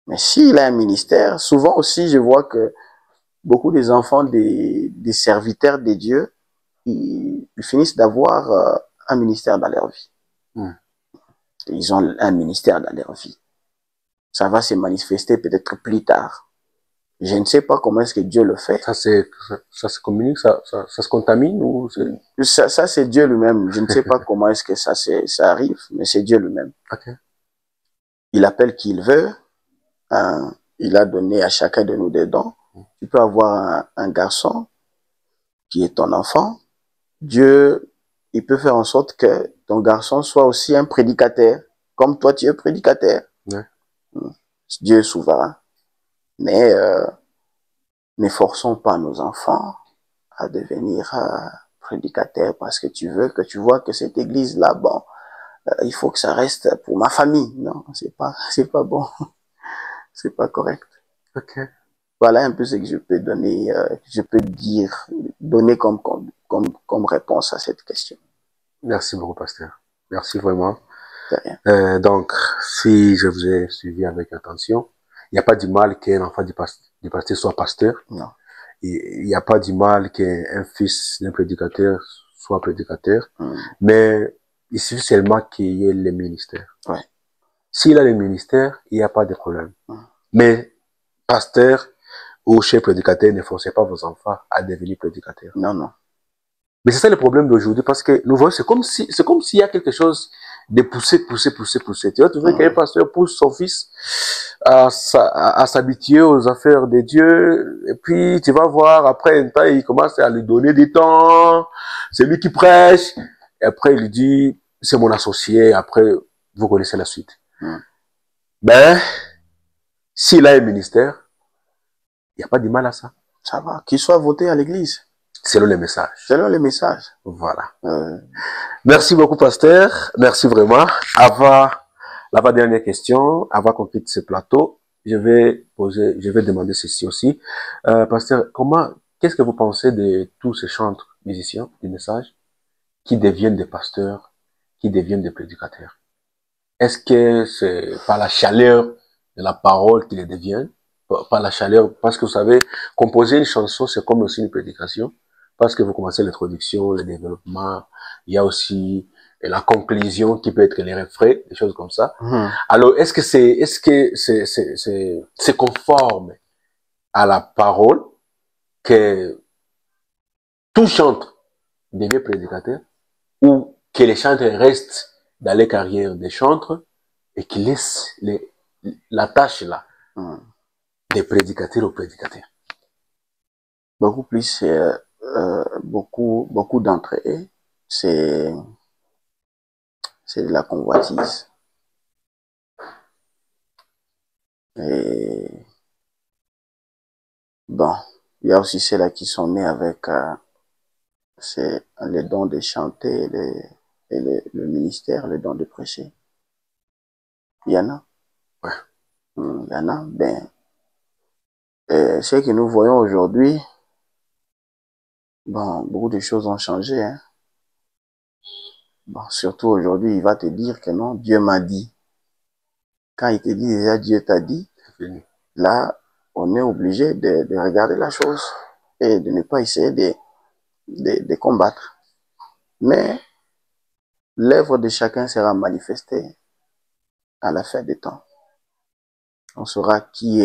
Mais s'il a un ministère, souvent aussi, je vois que beaucoup des enfants des serviteurs de Dieu, ils finissent d'avoir un ministère dans leur vie. Ils ont un ministère dans leur vie. Ça va se manifester peut-être plus tard. Je ne sais pas comment est-ce que Dieu le fait. Ça se communique, ça se contamine ou ça c'est Dieu lui-même. Je ne sais pas comment est-ce que ça arrive, mais c'est Dieu lui-même. Okay. Il appelle qui il veut. Il a donné à chacun de nous des dons. Tu peux avoir un garçon qui est ton enfant. Dieu, il peut faire en sorte que ton garçon soit aussi un prédicateur, comme toi tu es prédicateur. Ouais. Dieu est souverain. Mais ne forçons pas nos enfants à devenir prédicateurs parce que tu vois que cette église-là, bon, il faut que ça reste pour ma famille. Non, c'est pas bon. C'est pas correct. Okay. Voilà un peu ce que je peux donner, donner comme réponse à cette question. Merci beaucoup, pasteur. Merci vraiment. De rien. Donc, si je vous ai suivi avec attention, il n'y a pas du mal qu'un enfant du pasteur soit pasteur. Non. Il n'y a pas du mal qu'un fils d'un prédicateur soit prédicateur. Mais il suffit seulement qu'il y ait les ministères. Ouais. S'il a les ministères, il n'y a pas de problème. Mais pasteur ou chef prédicateur, ne forcez pas vos enfants à devenir prédicateurs. Non, non. Mais c'est ça le problème d'aujourd'hui, parce que nous voyons, c'est comme s'il y a quelque chose de poussé. Tu vas trouver qu'un pasteur pousse son fils à s'habituer aux affaires de Dieu, et puis tu vas voir, après un temps, il commence à lui donner du temps, c'est lui qui prêche, et après il lui dit, c'est mon associé, après, vous connaissez la suite. Ben, s'il a un ministère, il n'y a pas de mal à ça. Ça va, qu'il soit voté à l'église. Selon les messages. Selon les messages. Voilà. Merci beaucoup, pasteur. Merci vraiment. Avant la dernière question, avant qu'on quitte ce plateau, je vais demander ceci aussi. Pasteur, qu'est-ce que vous pensez de tous ces chantres musiciens du message qui deviennent des pasteurs, qui deviennent des prédicateurs? Est-ce que c'est par la chaleur de la parole qu'ils deviennent? Par la chaleur, parce que vous savez, composer une chanson, c'est comme aussi une prédication. Parce que vous commencez l'introduction, le développement, il y a aussi la conclusion qui peut être les refrains, des choses comme ça. Alors, est-ce que c'est conforme à la parole que tout chantre devient prédicateur, ou que les chantres restent dans les carrières des chantres et qu'ils laissent la tâche là des prédicateurs aux prédicateurs? Beaucoup plus, beaucoup d'entre eux, c'est de la convoitise. Et bon, il y a aussi ceux-là qui sont nés avec c'est le don de chanter et le ministère, le don de prêcher. Il y en a. Ouais. Il y en a. Ben, ce que nous voyons aujourd'hui, bon, beaucoup de choses ont changé. Hein. Bon, surtout aujourd'hui, il va te dire que non, Dieu m'a dit. Quand il te dit déjà Dieu t'a dit, là, on est obligé de regarder la chose et de ne pas essayer de combattre. Mais l'œuvre de chacun sera manifestée à la fin des temps. On saura qui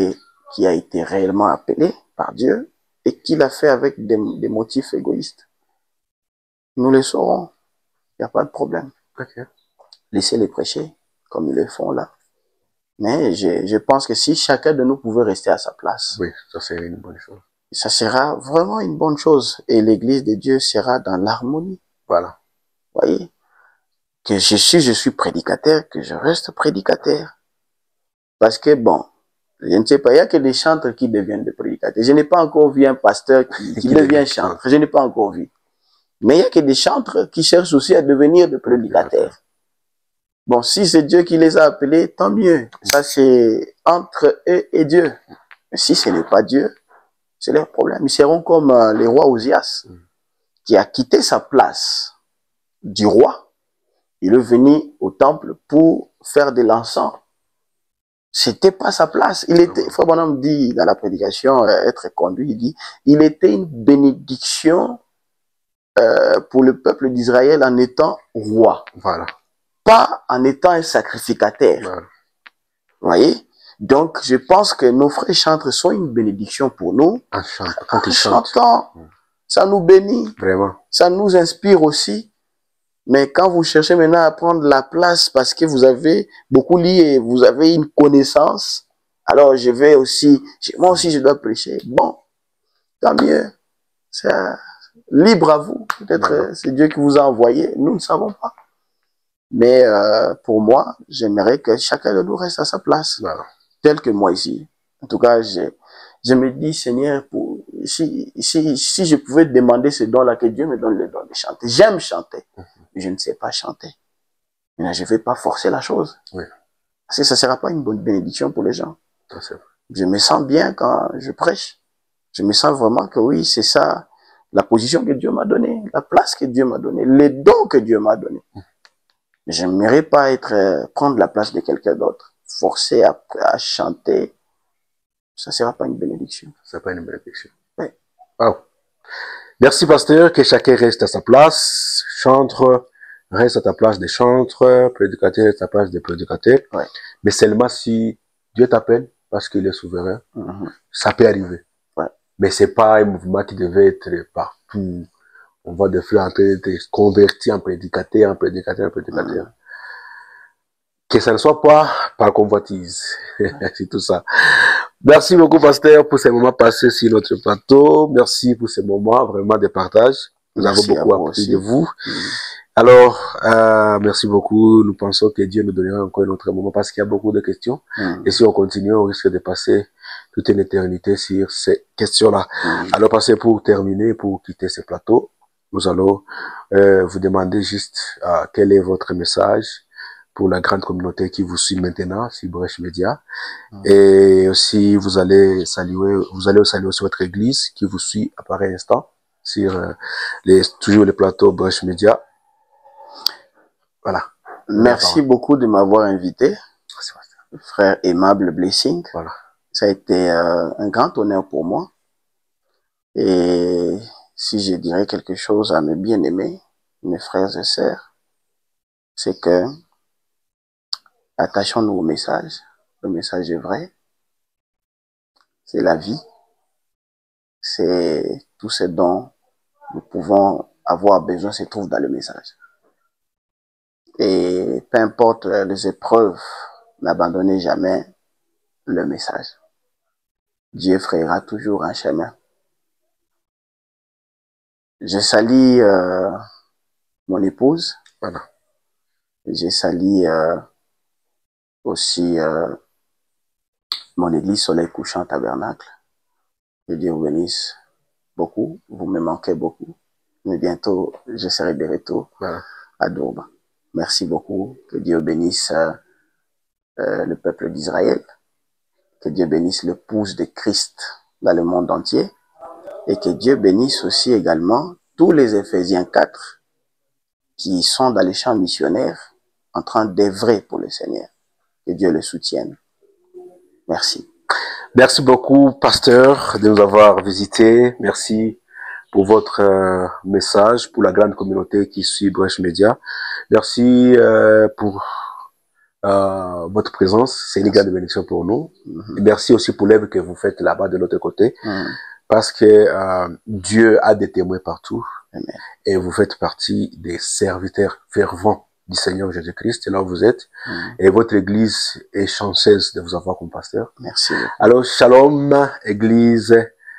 a été réellement appelé par Dieu et qu'il a fait avec des motifs égoïstes, nous le saurons. Il n'y a pas de problème. Okay. Laissez-les prêcher, comme ils le font là. Mais je pense que si chacun de nous pouvait rester à sa place, oui, ça serait une bonne chose. Ça sera vraiment une bonne chose. Et l'Église de Dieu sera dans l'harmonie. Voilà. Voyez? Que je suis prédicateur, que je reste prédicateur. Parce que bon, je ne sais pas, il n'y a que des chantres qui deviennent des prédicateurs. Je n'ai pas encore vu un pasteur qui devient chantre. Je n'ai pas encore vu. Mais il n'y a que des chantres qui cherchent aussi à devenir des prédicateurs. Bon, si c'est Dieu qui les a appelés, tant mieux. Ça, c'est entre eux et Dieu. Mais si ce n'est pas Dieu, c'est leur problème. Ils seront comme les rois Osias, qui a quitté sa place du roi. Il est venu au temple pour faire de l'encens. C'était pas sa place. Il était, Frère Bonhomme dit dans la prédication, être conduit, il dit, il était une bénédiction pour le peuple d'Israël en étant roi. Voilà. Pas en étant un sacrificateur. Voilà. Vous voyez? Donc, je pense que nos frères chantres sont une bénédiction pour nous. Quand ils chantent. Ça nous bénit. Vraiment. Ça nous inspire aussi. Mais quand vous cherchez maintenant à prendre la place parce que vous avez beaucoup lu et vous avez une connaissance, alors je vais aussi, moi aussi je dois prêcher. Bon, tant mieux. C'est libre à vous. Peut-être c'est Dieu qui vous a envoyé. Nous ne savons pas. Mais pour moi, j'aimerais que chacun de nous reste à sa place. Voilà. Tel que moi ici. En tout cas, je me dis, Seigneur, si je pouvais demander ce don-là, que Dieu me donne le don de chanter. J'aime chanter, mais je ne sais pas chanter. Mais je ne vais pas forcer la chose. Oui. Parce que ça ne sera pas une bonne bénédiction pour les gens. C'est vrai. Je me sens bien quand je prêche. Je me sens vraiment que oui, c'est ça, la position que Dieu m'a donnée, la place que Dieu m'a donnée, les dons que Dieu m'a donnés. Mais je n'aimerais pas prendre la place de quelqu'un d'autre. Forcer à chanter, ça ne sera pas une bénédiction. Ça sera pas une bénédiction. Oui. Wow. Merci, pasteur, que chacun reste à sa place. Chantre, reste à ta place de chantre. Prédicateur, reste à ta place de prédicateur. Ouais. Mais seulement si Dieu t'appelle, parce qu'il est souverain, ça peut arriver. Ouais. Mais c'est pas un mouvement qui devait être partout. On va de faire en train d'être converti en prédicateur, en prédicateur, en prédicateur. Que ça ne soit pas par convoitise. C'est tout ça. Merci beaucoup, pasteur, pour ces moments passés sur notre plateau. Merci pour ces moments vraiment de partage. Nous avons beaucoup appris de vous. Alors, merci beaucoup. Nous pensons que Dieu nous donnera encore un autre moment parce qu'il y a beaucoup de questions. Et si on continue, on risque de passer toute une éternité sur ces questions-là. Alors, pasteur, pour terminer, pour quitter ce plateau, nous allons vous demander juste quel est votre message pour la grande communauté qui vous suit maintenant sur Brèche Média. Et aussi, vous allez saluer aussi votre église qui vous suit à pareil instant sur toujours le plateau Brèche Média. Voilà. Merci beaucoup de m'avoir invité, frère aimable Blessing. Voilà. Ça a été un grand honneur pour moi. Et si je dirais quelque chose à mes bien-aimés, mes frères et sœurs, c'est que attachons-nous au message. Le message est vrai. C'est la vie. C'est tout ce dont nous pouvons avoir besoin se trouve dans le message. Et peu importe les épreuves, n'abandonnez jamais le message. Dieu frayera toujours un chemin. Je salue mon épouse. Voilà. Je salue aussi mon église Soleil Couchant Tabernacle. Que Dieu vous bénisse beaucoup. Vous me manquez beaucoup. Mais bientôt, je serai de retour à Dourban. Merci beaucoup. Que Dieu bénisse le peuple d'Israël. Que Dieu bénisse l'épouse de Christ dans le monde entier. Et que Dieu bénisse aussi également tous les Éphésiens 4 qui sont dans les champs missionnaires en train d'œuvrer pour le Seigneur. Que Dieu le soutienne. Merci. Merci beaucoup, pasteur, de nous avoir visités. Merci pour votre message, pour la grande communauté qui suit Brèche Média. Merci pour votre présence. C'est une grande bénédiction pour nous. Et merci aussi pour l'œuvre que vous faites là-bas de l'autre côté. parce que Dieu a des témoins partout. Amen. Et vous faites partie des serviteurs fervents du Seigneur Jésus-Christ, et là où vous êtes. Et votre église est chanceuse de vous avoir comme pasteur. Merci. Alors, shalom, église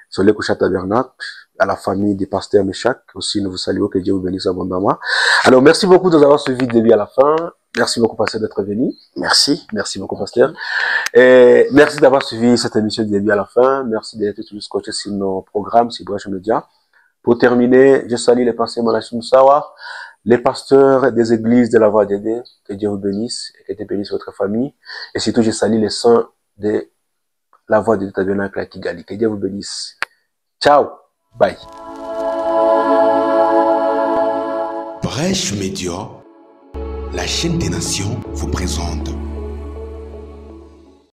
Soleil Couchat Tabernacle, à la famille des pasteurs Meshach. Aussi, nous vous saluons, que Dieu vous bénisse abondamment. Alors, merci beaucoup de nous avoir suivis du début à la fin. Merci beaucoup, pasteur, d'être venu. Merci. Merci beaucoup, pasteur. Et merci d'avoir suivi cette émission du début à la fin. Merci d'être toujours scotché sur nos programmes, sur Brèche Média. Pour terminer, je salue les pasteurs Malachim Sawa, les pasteurs des églises de la Voix de Dieu. Que Dieu vous bénisse et que Dieu bénisse votre famille. Et surtout, je salue les saints de la Voix de Dieu Tabernacle à Kigali. Que Dieu vous bénisse. Ciao. Bye. Brèche Média, la chaîne des nations vous présente